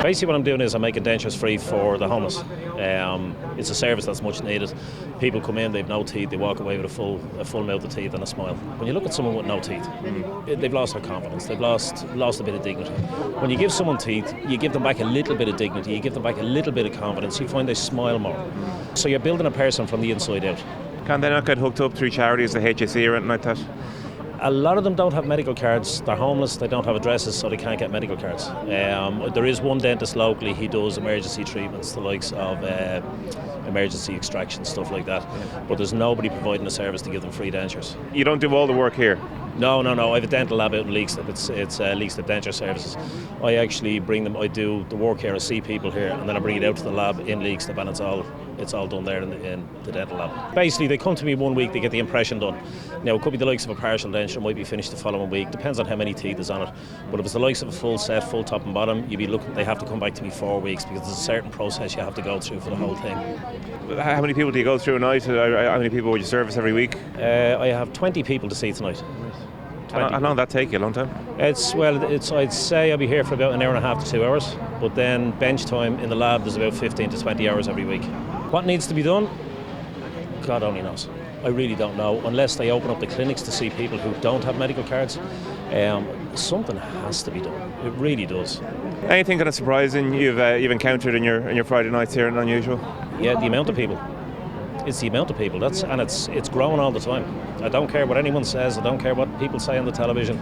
Basically what I'm doing is I'm making dentures free for the homeless. It's a service that's much needed. People come in, they've no teeth, they walk away with a full mouth of teeth and a smile. When you look at someone with no teeth, they've lost their confidence, they've lost a bit of dignity. When you give someone teeth, you give them back a little bit of dignity, you give them back a little bit of confidence, you find they smile more. So you're building a person from the inside out. Can they not get hooked up through charities, the HSE or anything like that? A lot of them don't have medical cards, they're homeless, they don't have addresses, so they can't get medical cards. There is one dentist locally, he does emergency treatments, the likes of emergency extraction, stuff like that. But there's nobody providing a service to give them free dentures. You don't do all the work here? No. I have a dental lab out in Leixlip. It's Leixlip Denture Services. I actually bring them, I do the work here, I see people here, and then I bring it out to the lab in Leixlip, and it's all done there in the dental lab. Basically, they come to me 1 week, they get the impression done. Now, it could be the likes of a partial denture, might be finished the following week, depends on how many teeth is on it. But if it's the likes of a full set, full top and bottom, they have to come back to me 4 weeks because there's a certain process you have to go through for the whole thing. How many people do you go through a night? How many people would you service every week? I have 20 people to see tonight. How long did that take you? A long time? I'd say I'll be here for about an hour and a half to 2 hours, but then bench time in the lab there's about 15 to 20 hours every week. What needs to be done? God only knows. I really don't know. Unless they open up the clinics to see people who don't have medical cards, something has to be done. It really does. Anything kind of surprising you've encountered in your Friday nights here and unusual? Yeah, the amount of people. It's the amount of people. It's growing all the time. I don't care what anyone says. I don't care what people say on the television.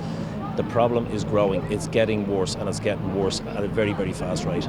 The problem is growing. It's getting worse, and it's getting worse at a very, very fast rate.